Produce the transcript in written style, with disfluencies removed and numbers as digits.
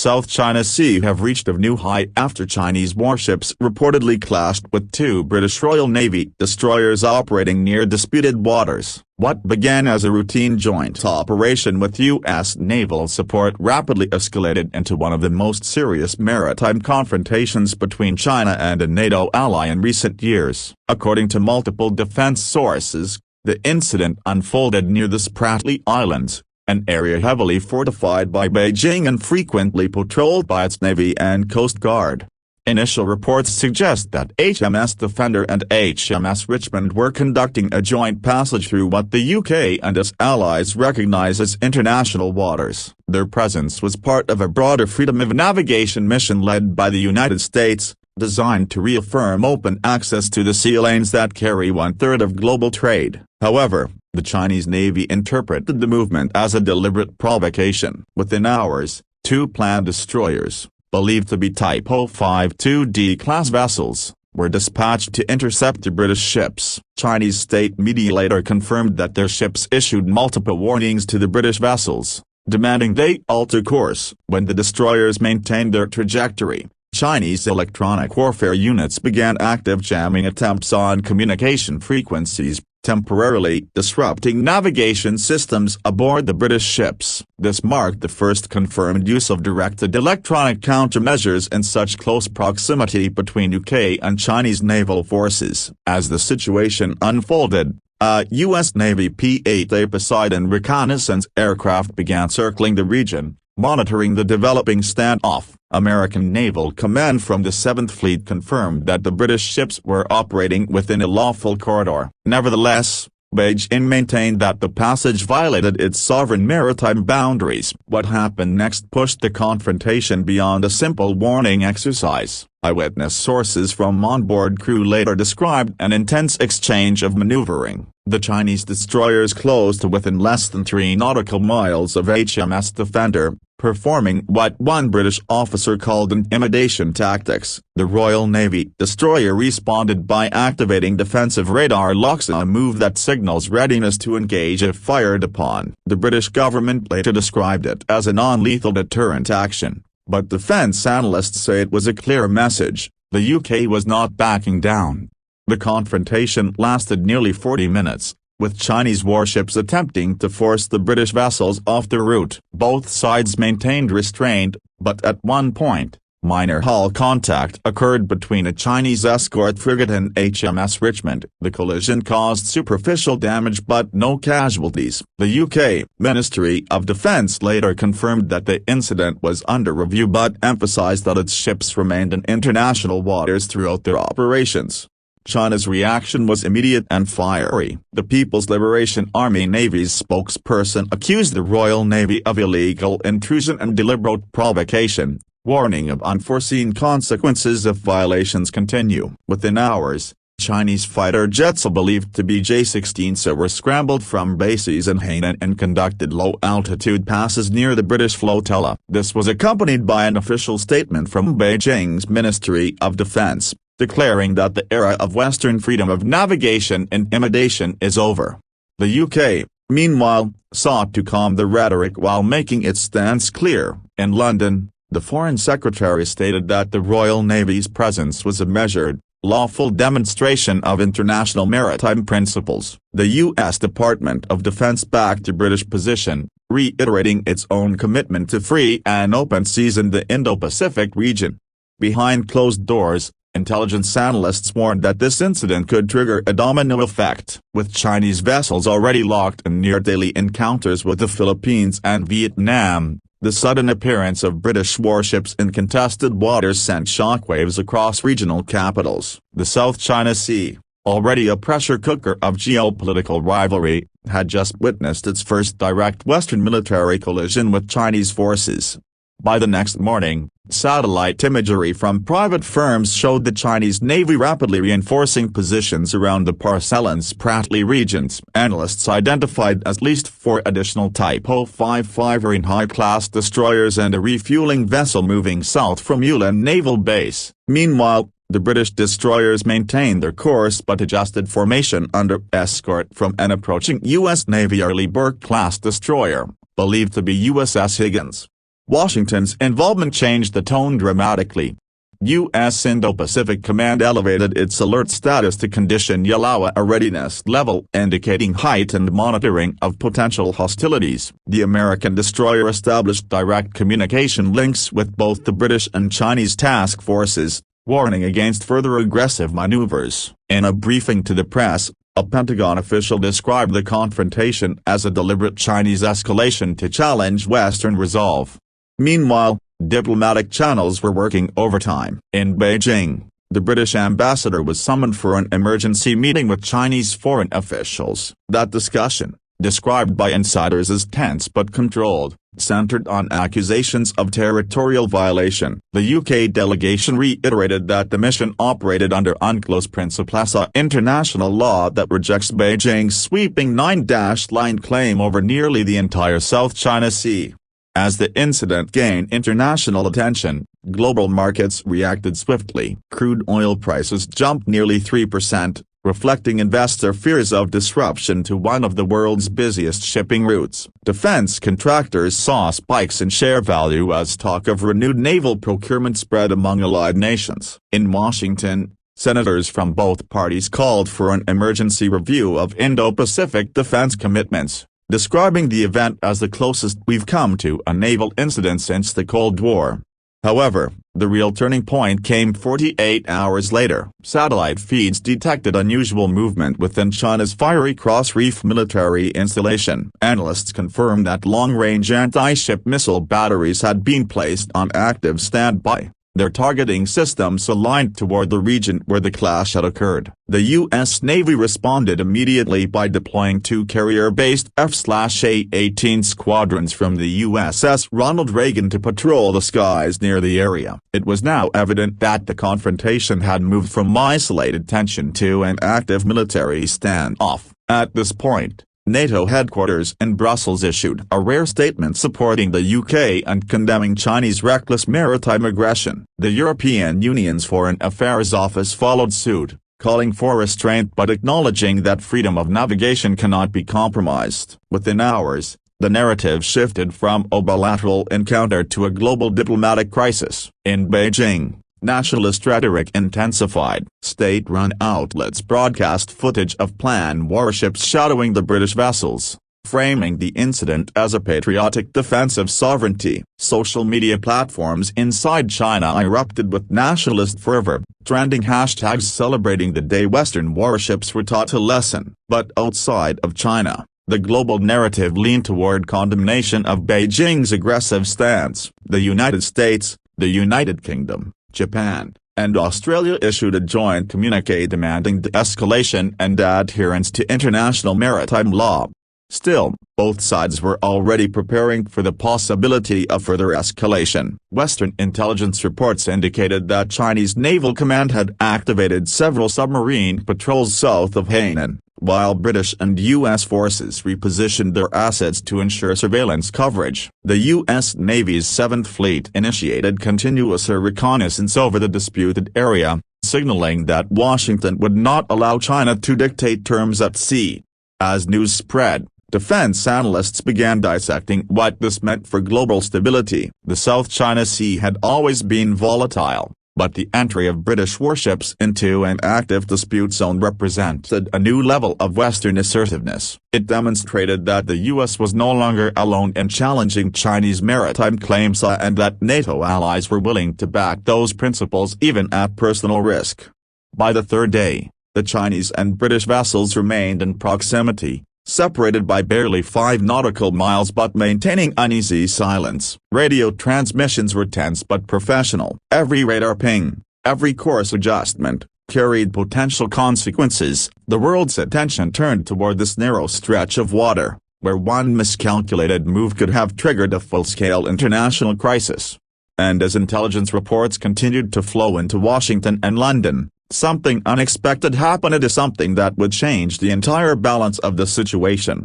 South China Sea have reached a new high after Chinese warships reportedly clashed with two British Royal Navy destroyers operating near disputed waters. What began as a routine joint operation with U.S. naval support rapidly escalated into one of the most serious maritime confrontations between China and a NATO ally in recent years. According to multiple defense sources, the incident unfolded near the Spratly Islands, an area heavily fortified by Beijing and frequently patrolled by its Navy and Coast Guard. Initial reports suggest that HMS Defender and HMS Richmond were conducting a joint passage through what the UK and its allies recognize as international waters. Their presence was part of a broader freedom of navigation mission led by the United States, designed to reaffirm open access to the sea lanes that carry one-third of global trade. However, the Chinese Navy interpreted the movement as a deliberate provocation. Within hours, two planned destroyers, believed to be Type 052D class vessels, were dispatched to intercept the British ships. Chinese state media later confirmed that their ships issued multiple warnings to the British vessels, demanding they alter course. When the destroyers maintained their trajectory, Chinese electronic warfare units began active jamming attempts on communication frequencies, temporarily disrupting navigation systems aboard the British ships. This marked the first confirmed use of directed electronic countermeasures in such close proximity between UK and Chinese naval forces. As the situation unfolded, a U.S. Navy P-8A Poseidon reconnaissance aircraft began circling the region, monitoring the developing standoff. American Naval Command from the 7th Fleet confirmed that the British ships were operating within a lawful corridor. Nevertheless, Beijing maintained that the passage violated its sovereign maritime boundaries. What happened next pushed the confrontation beyond a simple warning exercise. Eyewitness sources from onboard crew later described an intense exchange of maneuvering. The Chinese destroyers closed to within less than 3 nautical miles of HMS Defender, performing what one British officer called intimidation tactics. The Royal Navy destroyer responded by activating defensive radar locks, a move that signals readiness to engage if fired upon. The British government later described it as a non-lethal deterrent action, but defense analysts say it was a clear message: the UK was not backing down. The confrontation lasted nearly 40 minutes, with Chinese warships attempting to force the British vessels off the route. Both sides maintained restraint, but at one point, minor hull contact occurred between a Chinese escort frigate and HMS Richmond. The collision caused superficial damage but no casualties. The UK Ministry of Defence later confirmed that the incident was under review but emphasised that its ships remained in international waters throughout their operations. China's reaction was immediate and fiery. The People's Liberation Army Navy's spokesperson accused the Royal Navy of illegal intrusion and deliberate provocation, warning of unforeseen consequences if violations continue. Within hours, Chinese fighter jets believed to be J-16s were scrambled from bases in Hainan and conducted low-altitude passes near the British flotilla. This was accompanied by an official statement from Beijing's Ministry of Defense, declaring that the era of Western freedom of navigation intimidation is over. The UK, meanwhile, sought to calm the rhetoric while making its stance clear. In London, the Foreign Secretary stated that the Royal Navy's presence was a measured, lawful demonstration of international maritime principles. The U.S. Department of Defense backed the British position, reiterating its own commitment to free and open seas in the Indo-Pacific region. Behind closed doors, intelligence analysts warned that this incident could trigger a domino effect. With Chinese vessels already locked in near-daily encounters with the Philippines and Vietnam, the sudden appearance of British warships in contested waters sent shockwaves across regional capitals. The South China Sea, already a pressure cooker of geopolitical rivalry, had just witnessed its first direct Western military collision with Chinese forces. By the next morning, satellite imagery from private firms showed the Chinese Navy rapidly reinforcing positions around the Parcel and Spratly regions. Analysts identified at least 4 additional Type 055 marine high-class destroyers and a refueling vessel moving south from Yulin Naval Base. Meanwhile, the British destroyers maintained their course but adjusted formation under escort from an approaching U.S. Navy Arleigh Burke-class destroyer, believed to be USS Higgins. Washington's involvement changed the tone dramatically. U.S. Indo-Pacific Command elevated its alert status to condition yellow, a readiness level indicating heightened monitoring of potential hostilities. The American destroyer established direct communication links with both the British and Chinese task forces, warning against further aggressive maneuvers. In a briefing to the press, a Pentagon official described the confrontation as a deliberate Chinese escalation to challenge Western resolve. Meanwhile, diplomatic channels were working overtime. In Beijing, the British ambassador was summoned for an emergency meeting with Chinese foreign officials. That discussion, described by insiders as tense but controlled, centered on accusations of territorial violation. The UK delegation reiterated that the mission operated under UNCLOS principles, international law that rejects Beijing's sweeping nine-line claim over nearly the entire South China Sea. As the incident gained international attention, global markets reacted swiftly. Crude oil prices jumped nearly 3%, reflecting investor fears of disruption to one of the world's busiest shipping routes. Defense contractors saw spikes in share value as talk of renewed naval procurement spread among allied nations. In Washington, senators from both parties called for an emergency review of Indo-Pacific defense commitments, describing the event as the closest we've come to a naval incident since the Cold War. However, the real turning point came 48 hours later. Satellite feeds detected unusual movement within China's Fiery Cross Reef military installation. Analysts confirmed that long-range anti-ship missile batteries had been placed on active standby, their targeting systems aligned toward the region where the clash had occurred. The U.S. Navy responded immediately by deploying two carrier-based F/A-18 squadrons from the USS Ronald Reagan to patrol the skies near the area. It was now evident that the confrontation had moved from isolated tension to an active military standoff. At this point, NATO headquarters in Brussels issued a rare statement supporting the UK and condemning Chinese reckless maritime aggression. The European Union's Foreign Affairs Office followed suit, calling for restraint but acknowledging that freedom of navigation cannot be compromised. Within hours, the narrative shifted from a bilateral encounter to a global diplomatic crisis. In Beijing, nationalist rhetoric intensified. State-run outlets broadcast footage of planned warships shadowing the British vessels, framing the incident as a patriotic defense of sovereignty. Social media platforms inside China erupted with nationalist fervor, trending hashtags celebrating the day Western warships were taught a lesson. But outside of China, the global narrative leaned toward condemnation of Beijing's aggressive stance. The United States, the United Kingdom, Japan, and Australia issued a joint communique demanding de-escalation and adherence to international maritime law. Still, both sides were already preparing for the possibility of further escalation. Western intelligence reports indicated that Chinese Naval Command had activated several submarine patrols south of Hainan, while British and U.S. forces repositioned their assets to ensure surveillance coverage. The U.S. Navy's 7th Fleet initiated continuous reconnaissance over the disputed area, signaling that Washington would not allow China to dictate terms at sea. As news spread, defense analysts began dissecting what this meant for global stability. The South China Sea had always been volatile, but the entry of British warships into an active dispute zone represented a new level of Western assertiveness. It demonstrated that the U.S. was no longer alone in challenging Chinese maritime claims and that NATO allies were willing to back those principles even at personal risk. By the third day, the Chinese and British vessels remained in proximity, separated by barely 5 nautical miles but maintaining uneasy silence. Radio transmissions were tense but professional. Every radar ping, every course adjustment, carried potential consequences. The world's attention turned toward this narrow stretch of water, where one miscalculated move could have triggered a full-scale international crisis. And as intelligence reports continued to flow into Washington and London, something unexpected happened. Something that would change the entire balance of the situation.